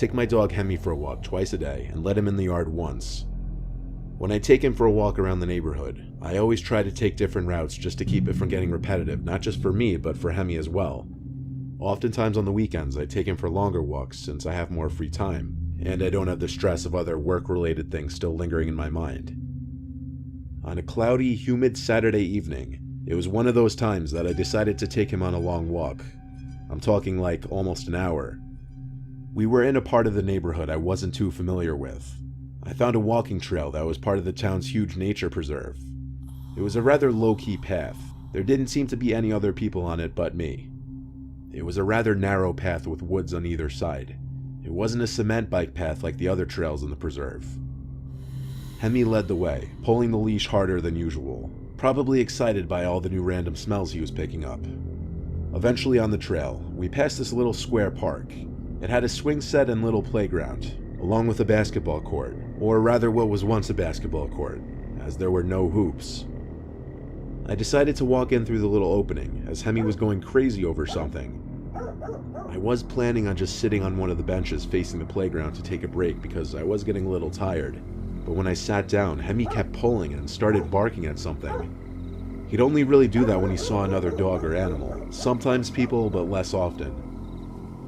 take my dog Hemi for a walk twice a day and let him in the yard once. When I take him for a walk around the neighborhood, I always try to take different routes just to keep it from getting repetitive, not just for me, but for Hemi as well. Oftentimes on the weekends, I take him for longer walks since I have more free time, and I don't have the stress of other work-related things still lingering in my mind. On a cloudy, humid Saturday evening, it was one of those times that I decided to take him on a long walk. I'm talking like almost an hour. We were in a part of the neighborhood I wasn't too familiar with. I found a walking trail that was part of the town's huge nature preserve. It was a rather low-key path. There didn't seem to be any other people on it but me. It was a rather narrow path with woods on either side. It wasn't a cement bike path like the other trails in the preserve. Hemi led the way, pulling the leash harder than usual, probably excited by all the new random smells he was picking up. Eventually on the trail, we passed this little square park. It had a swing set and little playground, along with a basketball court, or rather what was once a basketball court, as there were no hoops. I decided to walk in through the little opening, as Hemi was going crazy over something. I was planning on just sitting on one of the benches facing the playground to take a break because I was getting a little tired, but when I sat down, Hemi kept pulling and started barking at something. He'd only really do that when he saw another dog or animal, sometimes people, but less often.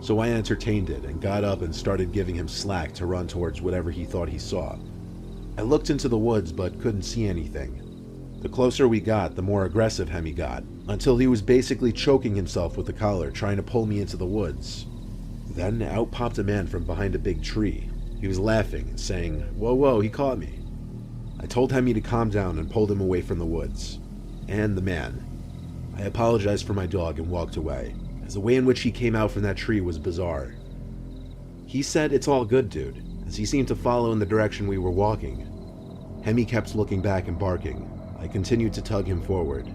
So I entertained it and got up and started giving him slack to run towards whatever he thought he saw. I looked into the woods but couldn't see anything. The closer we got, the more aggressive Hemi got, until he was basically choking himself with the collar trying to pull me into the woods. Then out popped a man from behind a big tree. He was laughing and saying, "Whoa, whoa, he caught me." I told Hemi to calm down and pulled him away from the woods. And the man. I apologized for my dog and walked away, as the way in which he came out from that tree was bizarre. He said, "It's all good, dude," as he seemed to follow in the direction we were walking. Hemi kept looking back and barking. I continued to tug him forward.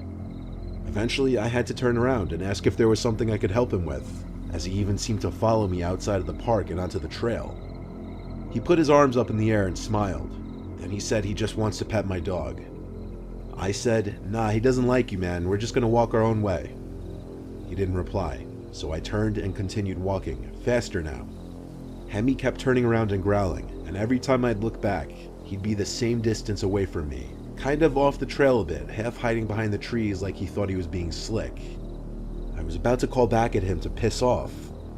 Eventually, I had to turn around and ask if there was something I could help him with, as he even seemed to follow me outside of the park and onto the trail. He put his arms up in the air and smiled. Then he said he just wants to pet my dog. I said, "Nah, he doesn't like you, man. We're just gonna walk our own way." He didn't reply, so I turned and continued walking, faster now. Hemi kept turning around and growling, and every time I'd look back, he'd be the same distance away from me, kind of off the trail a bit, half hiding behind the trees like he thought he was being slick. I was about to call back at him to piss off,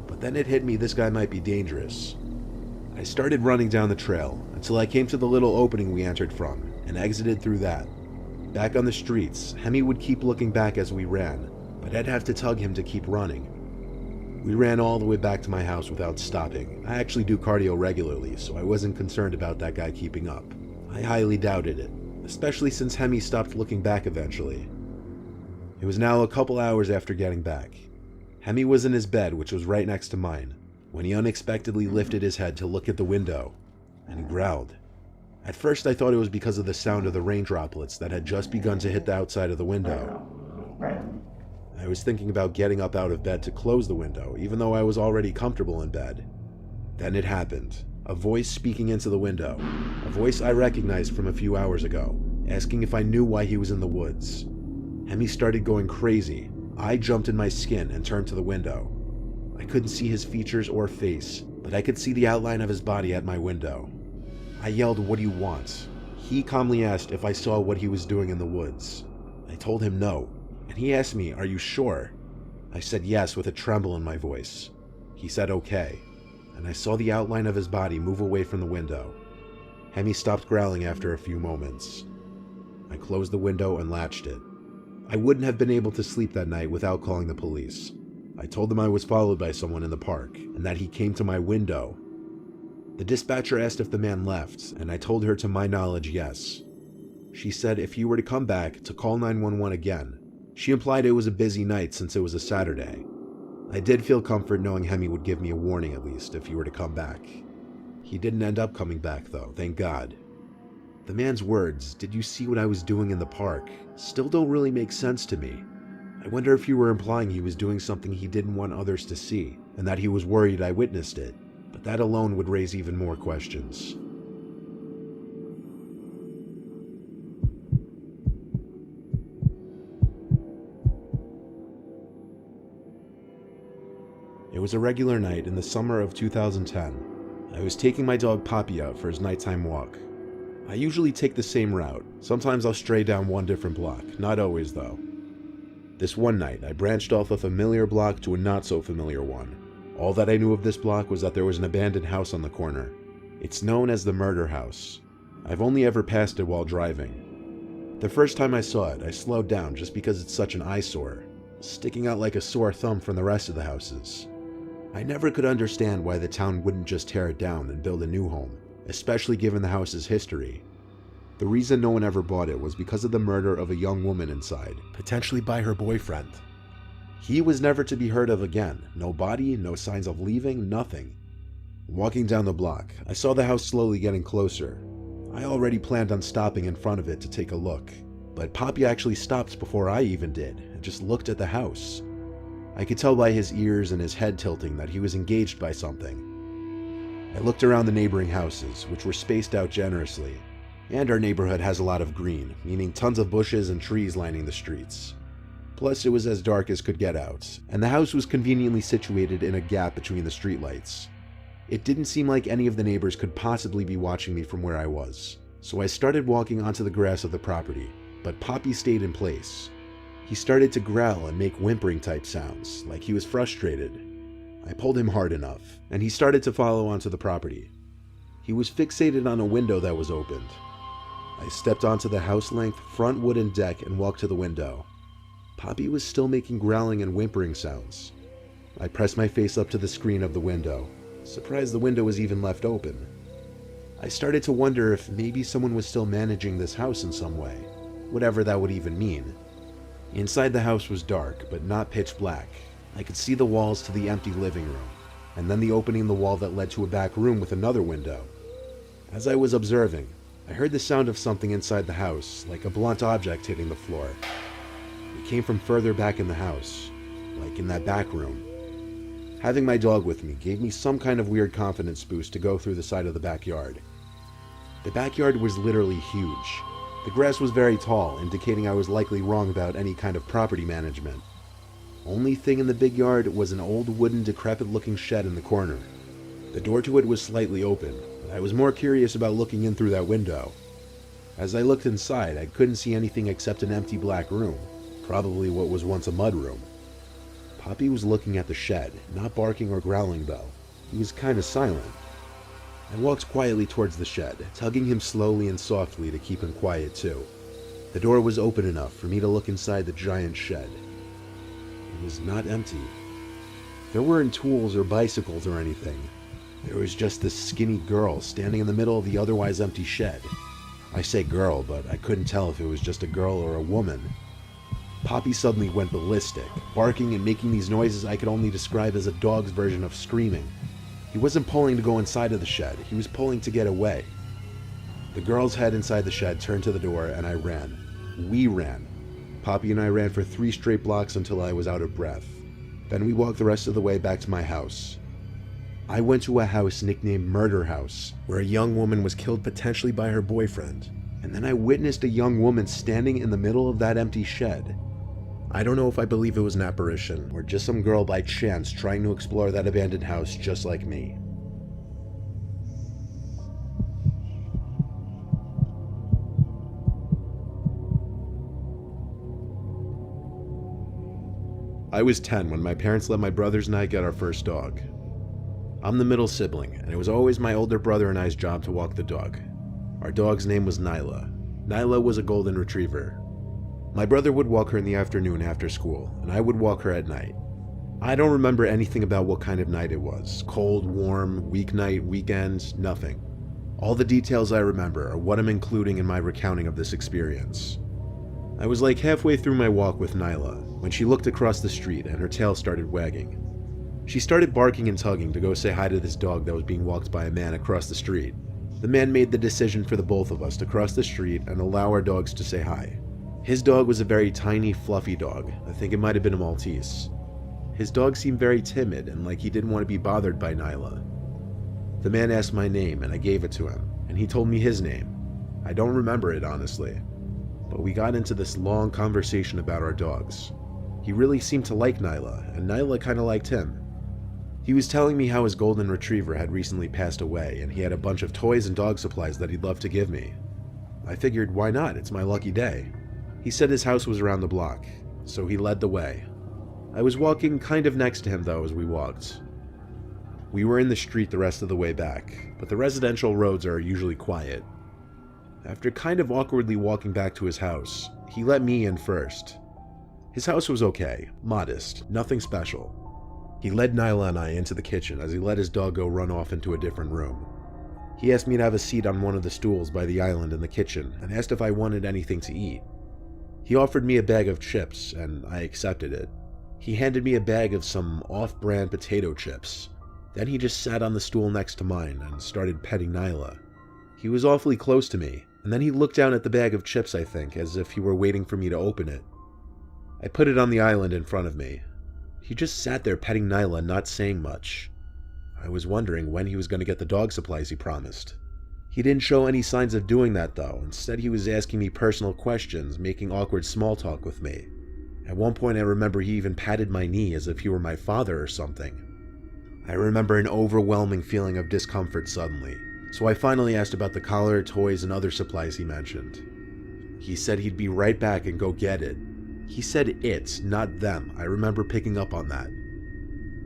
but then it hit me this guy might be dangerous. I started running down the trail until I came to the little opening we entered from, and exited through that. Back on the streets, Hemi would keep looking back as we ran, but I'd have to tug him to keep running. We ran all the way back to my house without stopping. I actually do cardio regularly, so I wasn't concerned about that guy keeping up. I highly doubted it, especially since Hemi stopped looking back eventually. It was now a couple hours after getting back. Hemi was in his bed, which was right next to mine, when he unexpectedly lifted his head to look at the window, and he growled. At first I thought it was because of the sound of the rain droplets that had just begun to hit the outside of the window. I was thinking about getting up out of bed to close the window, even though I was already comfortable in bed. Then it happened. A voice speaking into the window. A voice I recognized from a few hours ago, asking if I knew why he was in the woods. Hemi started going crazy. I jumped in my skin and turned to the window. I couldn't see his features or face, but I could see the outline of his body at my window. I yelled, "What do you want?" He calmly asked if I saw what he was doing in the woods. I told him no, and he asked me, "Are you sure?" I said yes with a tremble in my voice. He said okay, and I saw the outline of his body move away from the window. Hemi stopped growling after a few moments. I closed the window and latched it. I wouldn't have been able to sleep that night without calling the police. I told them I was followed by someone in the park, and that he came to my window. The dispatcher asked if the man left, and I told her to my knowledge, yes. She said if he were to come back, to call 911 again. She implied it was a busy night since it was a Saturday. I did feel comfort knowing Hemi would give me a warning at least if he were to come back. He didn't end up coming back though, thank God. The man's words, "Did you see what I was doing in the park?" still don't really make sense to me. I wonder if he were implying he was doing something he didn't want others to see, and that he was worried I witnessed it, but that alone would raise even more questions. It was a regular night in the summer of 2010. I was taking my dog Poppy out for his nighttime walk. I usually take the same route. Sometimes I'll stray down one different block, not always though. This one night, I branched off a familiar block to a not so familiar one. All that I knew of this block was that there was an abandoned house on the corner. It's known as the Murder House. I've only ever passed it while driving. The first time I saw it, I slowed down just because it's such an eyesore, sticking out like a sore thumb from the rest of the houses. I never could understand why the town wouldn't just tear it down and build a new home, especially given the house's history. The reason no one ever bought it was because of the murder of a young woman inside, potentially by her boyfriend. He was never to be heard of again. No body, no signs of leaving, nothing. Walking down the block, I saw the house slowly getting closer. I already planned on stopping in front of it to take a look, but Poppy actually stopped before I even did, and just looked at the house. I could tell by his ears and his head tilting that he was engaged by something. I looked around the neighboring houses, which were spaced out generously. And our neighborhood has a lot of green, meaning tons of bushes and trees lining the streets. Plus, it was as dark as could get out, and the house was conveniently situated in a gap between the streetlights. It didn't seem like any of the neighbors could possibly be watching me from where I was, so I started walking onto the grass of the property, but Poppy stayed in place. He started to growl and make whimpering type sounds, like he was frustrated. I pulled him hard enough, and he started to follow onto the property. He was fixated on a window that was opened. I stepped onto the house-length front wooden deck and walked to the window. Poppy was still making growling and whimpering sounds. I pressed my face up to the screen of the window, surprised the window was even left open. I started to wonder if maybe someone was still managing this house in some way, whatever that would even mean. Inside the house was dark, but not pitch black. I could see the walls to the empty living room, and then the opening in the wall that led to a back room with another window. As I was observing, I heard the sound of something inside the house, like a blunt object hitting the floor. It came from further back in the house, like in that back room. Having my dog with me gave me some kind of weird confidence boost to go through the side of the backyard. The backyard was literally huge. The grass was very tall, indicating I was likely wrong about any kind of property management. Only thing in the big yard was an old wooden decrepit-looking shed in the corner. The door to it was slightly open, but I was more curious about looking in through that window. As I looked inside, I couldn't see anything except an empty black room, probably what was once a mud room. Poppy was looking at the shed, not barking or growling though. He was kind of silent. I walked quietly towards the shed, tugging him slowly and softly to keep him quiet too. The door was open enough for me to look inside the giant shed. It was not empty. There weren't tools or bicycles or anything. There was just this skinny girl standing in the middle of the otherwise empty shed. I say girl, but I couldn't tell if it was just a girl or a woman. Poppy suddenly went ballistic, barking and making these noises I could only describe as a dog's version of screaming. He wasn't pulling to go inside of the shed, he was pulling to get away. The girl's head inside the shed turned to the door and I ran. We ran. Poppy and I ran for 3 straight blocks until I was out of breath. Then we walked the rest of the way back to my house. I went to a house nicknamed Murder House, where a young woman was killed potentially by her boyfriend, and then I witnessed a young woman standing in the middle of that empty shed. I don't know if I believe it was an apparition, or just some girl by chance trying to explore that abandoned house just like me. I was 10 when my parents let my brothers and I get our first dog. I'm the middle sibling, and it was always my older brother and I's job to walk the dog. Our dog's name was Nyla. Nyla was a golden retriever. My brother would walk her in the afternoon after school, and I would walk her at night. I don't remember anything about what kind of night it was. Cold, warm, weeknight, weekend, nothing. All the details I remember are what I'm including in my recounting of this experience. I was like halfway through my walk with Nyla when she looked across the street and her tail started wagging. She started barking and tugging to go say hi to this dog that was being walked by a man across the street. The man made the decision for the both of us to cross the street and allow our dogs to say hi. His dog was a very tiny, fluffy dog. I think it might have been a Maltese. His dog seemed very timid and like he didn't want to be bothered by Nyla. The man asked my name and I gave it to him, and he told me his name. I don't remember it honestly, but we got into this long conversation about our dogs. He really seemed to like Nyla, and Nyla kinda liked him. He was telling me how his golden retriever had recently passed away and he had a bunch of toys and dog supplies that he'd love to give me. I figured, why not? It's my lucky day. He said his house was around the block, so he led the way. I was walking kind of next to him though as we walked. We were in the street the rest of the way back, but the residential roads are usually quiet. After kind of awkwardly walking back to his house, he let me in first. His house was okay, modest, nothing special. He led Nyla and I into the kitchen as he let his dog go run off into a different room. He asked me to have a seat on one of the stools by the island in the kitchen and asked if I wanted anything to eat. He offered me a bag of chips and I accepted it. He handed me a bag of some off-brand potato chips. Then he just sat on the stool next to mine and started petting Nyla. He was awfully close to me, and then he looked down at the bag of chips, I think, as if he were waiting for me to open it. I put it on the island in front of me. He just sat there petting Nyla, not saying much. I was wondering when he was going to get the dog supplies he promised. He didn't show any signs of doing that though. Instead he was asking me personal questions, making awkward small talk with me. At one point I remember he even patted my knee as if he were my father or something. I remember an overwhelming feeling of discomfort suddenly, so I finally asked about the collar, toys, and other supplies he mentioned. He said he'd be right back and go get it. He said it's, not them. I remember picking up on that.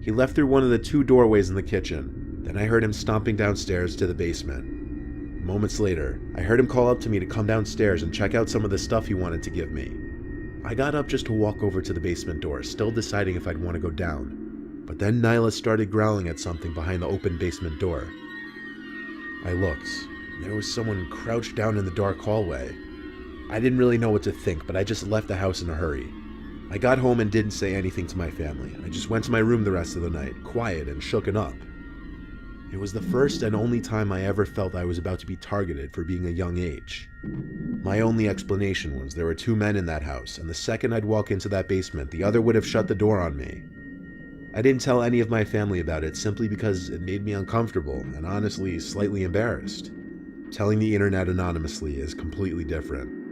He left through one of the 2 doorways in the kitchen. Then I heard him stomping downstairs to the basement. Moments later, I heard him call up to me to come downstairs and check out some of the stuff he wanted to give me. I got up just to walk over to the basement door, still deciding if I'd want to go down. But then Nyla started growling at something behind the open basement door. I looked. There was someone crouched down in the dark hallway. I didn't really know what to think, but I just left the house in a hurry. I got home and didn't say anything to my family. I just went to my room the rest of the night, quiet and shooken up. It was the first and only time I ever felt I was about to be targeted for being a young age. My only explanation was there were 2 men in that house, and the second I'd walk into that basement, the other would have shut the door on me. I didn't tell any of my family about it simply because it made me uncomfortable and honestly slightly embarrassed. Telling the internet anonymously is completely different.